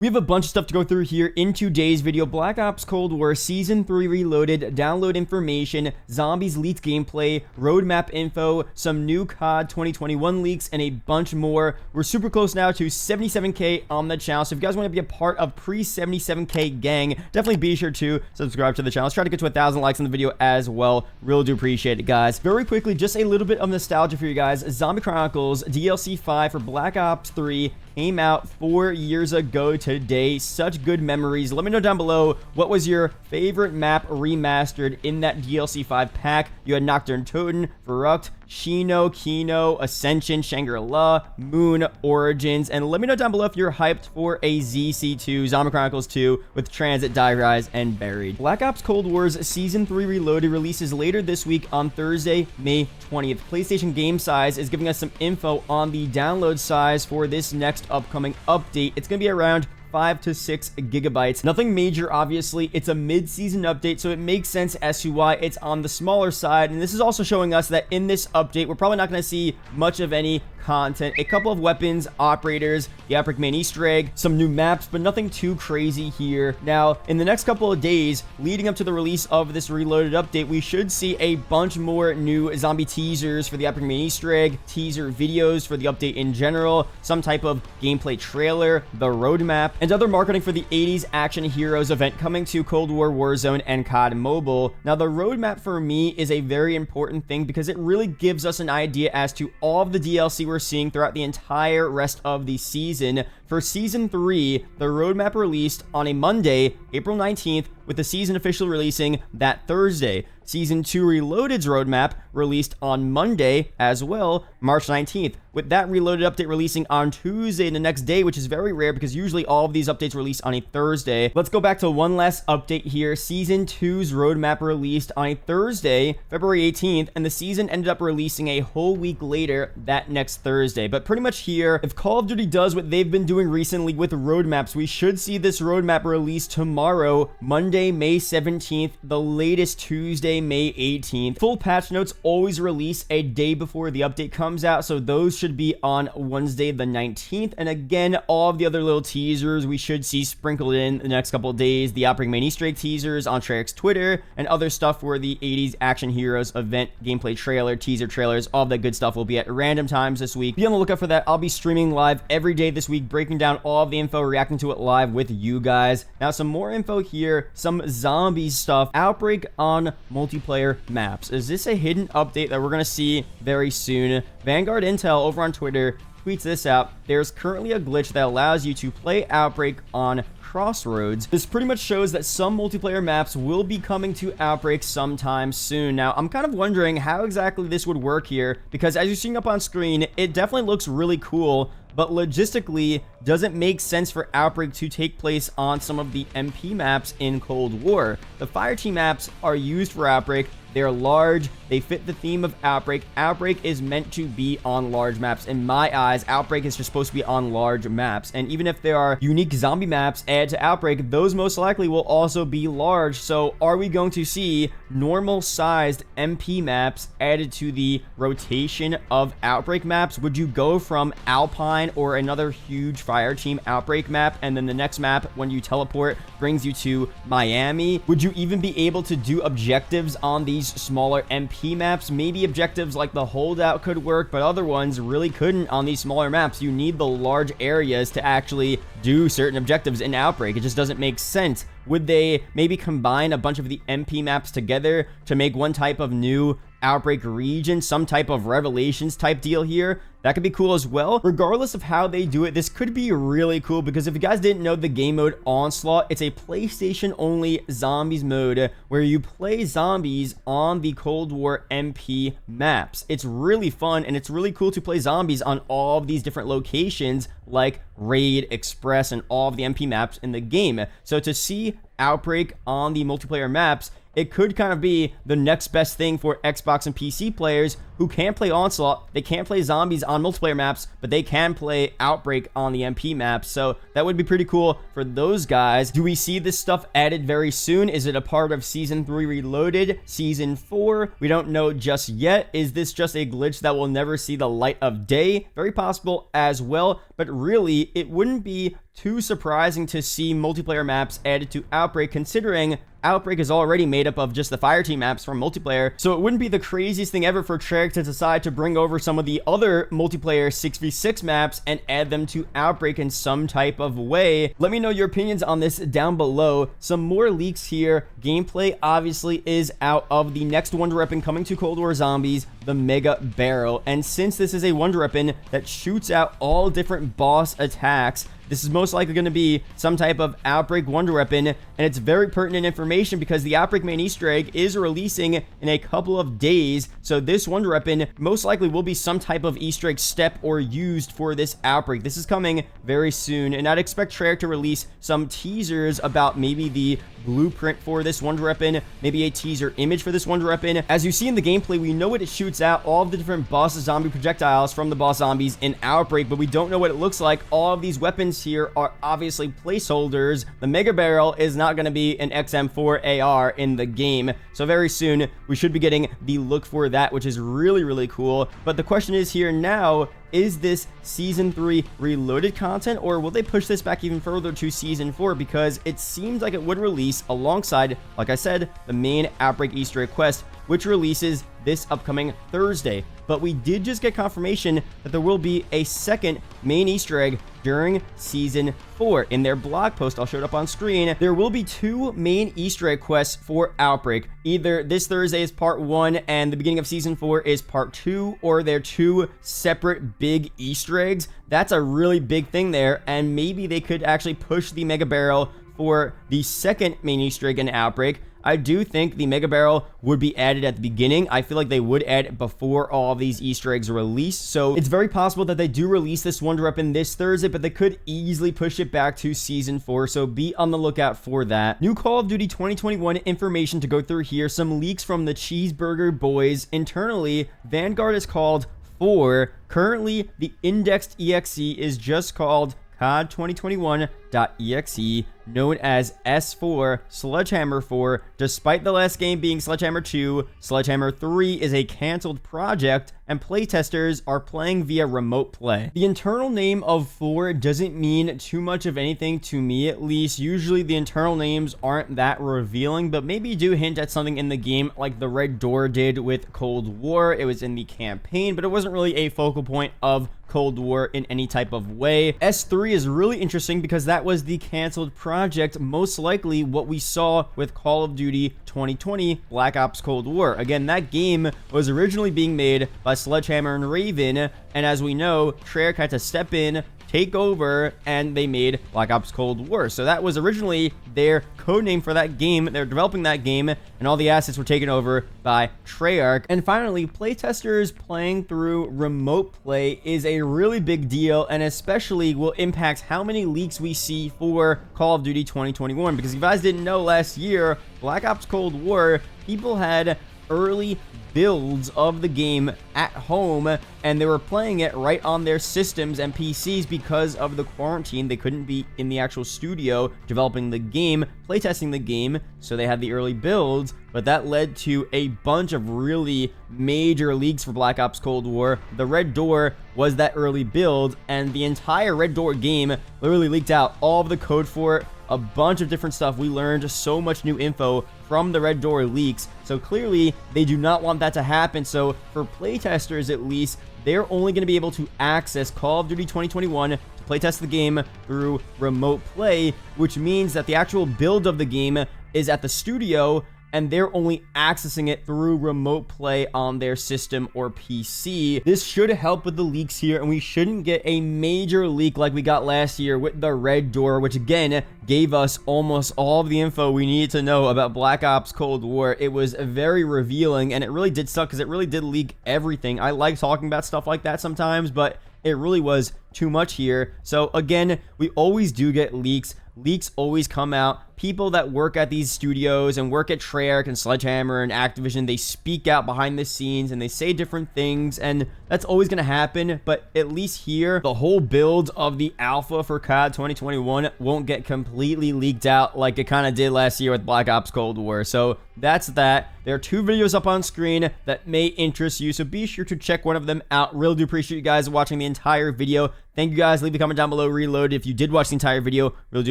We have a bunch of stuff to go through here in today's video. Black Ops Cold War Season 3 Reloaded, download information, zombies leaked gameplay, roadmap info, some new COD 2021 leaks, and a bunch more. We're super close now to 77k on the channel, so if you guys want to be a part of pre-77k gang, definitely be sure to subscribe to the channel. Let's try to get to 1,000 likes on the video as well. Really do appreciate it, guys. Very quickly, just a little bit of nostalgia for you guys. Zombie Chronicles DLC 5 for Black Ops 3 came out 4 years ago today. Such good memories. Let me know down below, what was your favorite map remastered in that DLC 5 pack? You had Nocturne Toten, Verrucht, Shino, Kino, Ascension, Shangri-La, Moon, Origins, and let me know down below if you're hyped for a ZC2, Zombie Chronicles 2, with Transit, Die Rise, and Buried. Black Ops Cold War's Season 3 Reloaded releases later this week on Thursday, May 20th. PlayStation Game Size is giving us some info on the download size for this next upcoming update. It's going to be around 5 to 6 gigabytes. Nothing major, obviously. It's a mid-season update, so it makes sense as to why it's on the smaller side. And this is also showing us that in this update, we're probably not going to see much of any content. A couple of weapons, operators, the Outbreak main Easter egg, some new maps, but nothing too crazy here. Now, in the next couple of days, leading up to the release of this Reloaded update, we should see a bunch more new zombie teasers for the Outbreak main Easter egg, teaser videos for the update in general, some type of gameplay trailer, the roadmap, and other marketing for the 80s Action Heroes event coming to Cold War Warzone and COD Mobile. Now, the roadmap for me is a very important thing because it really gives us an idea as to all of the DLC we're seeing throughout the entire rest of the season. For Season 3, the roadmap released on a Monday, April 19th, with the season officially releasing that Thursday. Season 2 Reloaded's roadmap released on Monday as well, March 19th, with that Reloaded update releasing on Tuesday the next day, which is very rare because usually all of these updates release on a Thursday. Let's go back to one last update here. Season 2's roadmap released on a Thursday, February 18th, and the season ended up releasing a whole week later that next Thursday. But pretty much here, if Call of Duty does what they've been doing recently with roadmaps, we should see this roadmap released tomorrow, Monday, May 17th, the latest Tuesday, May 18th. Full patch notes always release a day before the update comes out, so those should be on Wednesday the 19th. And again, all of the other little teasers we should see sprinkled in the next couple of days. The Outbreak main Easter egg teasers on Treyarch's Twitter, and other stuff for the 80s Action Heroes event, gameplay trailer, teaser trailers, all that good stuff will be at random times this week. Be on the lookout for that. I'll be streaming live every day this week, breaking down all of the info, reacting to it live with you guys. Now, some more info here, some zombies stuff. Outbreak on multiplayer maps. Is this a hidden update that we're going to see very soon? Vanguard Intel over on Twitter tweets this out. There's currently a glitch that allows you to play Outbreak on Crossroads. This pretty much shows that some multiplayer maps will be coming to Outbreak sometime soon. Now, I'm kind of wondering how exactly this would work here, because as you're seeing up on screen, it definitely looks really cool, but logistically doesn't make sense for Outbreak to take place on some of the MP maps in Cold War. The Fireteam maps are used for Outbreak. They're large. They fit the theme of Outbreak. Outbreak is meant to be on large maps. In my eyes, Outbreak is just supposed to be on large maps. And even if there are unique zombie maps added to Outbreak, those most likely will also be large. So are we going to see normal-sized MP maps added to the rotation of Outbreak maps? Would you go from Alpine or another huge Fireteam Outbreak map, and then the next map, when you teleport, brings you to Miami? Would you even be able to do objectives on these smaller MP maps? Maybe objectives like the Holdout could work, but other ones really couldn't on these smaller maps. You need the large areas to actually do certain objectives in Outbreak. It just doesn't make sense. Would they maybe combine a bunch of the MP maps together to make one type of new Outbreak region, some type of Revelations type deal here? That could be cool as well. Regardless of how they do it, this could be really cool, because if you guys didn't know the game mode Onslaught, it's a PlayStation only zombies mode where you play zombies on the Cold War MP maps. It's really fun, and it's really cool to play zombies on all of these different locations like Raid, Express, and all of the MP maps in the game. So to see Outbreak on the multiplayer maps, it could kind of be the next best thing for Xbox and PC players who can't play Onslaught. They can't play zombies on multiplayer maps, but they can play Outbreak on the MP maps. So that would be pretty cool for those guys. Do we see this stuff added very soon? Is it a part of Season 3 Reloaded? Season 4? We don't know just yet. Is this just a glitch that will never see the light of day? Very possible as well, but really, it wouldn't be too surprising to see multiplayer maps added to Outbreak, considering Outbreak is already made up of just the Fireteam maps from multiplayer, so it wouldn't be the craziest thing ever for Treyarch to decide to bring over some of the other multiplayer 6v6 maps and add them to Outbreak in some type of way. Let me know your opinions on this down below. Some more leaks here. Gameplay obviously is out of the next wonder weapon coming to Cold War Zombies, the Mega Barrel, and since this is a wonder weapon that shoots out all different boss attacks, this is most likely going to be some type of Outbreak wonder weapon, and it's very pertinent information because the Outbreak main Easter egg is releasing in a couple of days, so this wonder weapon most likely will be some type of Easter egg step or used for this Outbreak. This is coming very soon, and I'd expect Treyarch to release some teasers about maybe the blueprint for this wonder weapon, maybe a teaser image for this wonder weapon. As you see in the gameplay, we know it shoots out all of the different boss zombie projectiles from the boss zombies in Outbreak, but we don't know what it looks like. All of these weapons here are obviously placeholders. The Mega Barrel is not going to be an XM4 AR in the game, so very soon we should be getting the look for that, which is really cool. But the question is here now, is this Season 3 Reloaded content, or will they push this back even further to Season 4? Because it seems like it would release alongside, like I said, the main Outbreak Easter egg quest, which releases this upcoming Thursday. But we did just get confirmation that there will be a second main Easter egg during Season 4. In their blog post, I'll show it up on screen, there will be 2 main Easter egg quests for Outbreak. Either this Thursday is part 1 and the beginning of Season 4 is part 2, or they're 2 separate big Easter eggs. That's a really big thing there, and maybe they could actually push the Mega Barrel for the second main Easter egg in Outbreak. I do think the Mega Barrel would be added at the beginning. I feel like they would add it before all of these Easter eggs are released. So it's very possible that they do release this wonder weapon this Thursday, but they could easily push it back to Season 4. So be on the lookout for that. New Call of Duty 2021 information to go through here. Some leaks from the Cheeseburger Boys. Internally, Vanguard is called 4. Currently, the indexed EXE is just called COD 2021.exe, known as S4, Sledgehammer 4. Despite the last game being Sledgehammer 2, Sledgehammer 3 is a canceled project, and playtesters are playing via remote play. The internal name of 4 doesn't mean too much of anything to me, at least. Usually the internal names aren't that revealing, but maybe do hint at something in the game, like the Red Door did with Cold War. It was in the campaign, but it wasn't really a focal point of Cold War in any type of way. S3 is really interesting because that was the canceled project, most likely what we saw with Call of Duty 2020 Black Ops Cold War. Again, that game was originally being made by Sledgehammer and Raven, and as we know, Treyarch had to step in, take over, and they made Black Ops Cold War. So that was originally their codename for that game. They're developing that game, and all the assets were taken over by Treyarch. And finally, playtesters playing through remote play is a really big deal, and especially will impact how many leaks we see for Call of Duty 2021. Because if you guys didn't know, last year, Black Ops Cold War, people had early builds of the game at home, and they were playing it right on their systems and PCs because of the quarantine. They couldn't be in the actual studio developing the game, playtesting the game, so they had the early builds, but that led to a bunch of really major leaks for Black Ops Cold War. The Red Door was that early build, and the entire Red Door game literally leaked out all of the code for it, a bunch of different stuff. We learned so much new info from the Red Door leaks, so clearly they do not want that to happen. So for playtesters, at least, they're only going to be able to access Call of Duty 2021 to playtest the game through remote play, which means that the actual build of the game is at the studio, and they're only accessing it through remote play on their system or PC. This should help with the leaks here, and we shouldn't get a major leak like we got last year with the Red Door, which again gave us almost all of the info we needed to know about Black Ops Cold War. It was very revealing, and it really did suck because it really did leak everything. I like talking about stuff like that sometimes, but it really was too much here. So again, we always do get leaks. Leaks always come out. People that work at these studios and work at Treyarch and Sledgehammer and Activision, they speak out behind the scenes and they say different things, and that's always going to happen. But at least here, the whole build of the alpha for COD 2021 won't get completely leaked out like it kind of did last year with Black Ops Cold War. So that's that. There are 2 videos up on screen that may interest you, so be sure to check one of them out. Really do appreciate you guys watching the entire video. Thank you guys. Leave a comment down below, reload, if you did watch the entire video. Really do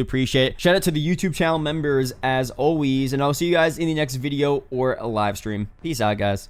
appreciate it. Shout out to the YouTube channel members as always, and I'll see you guys in the next video or a live stream. Peace out, guys.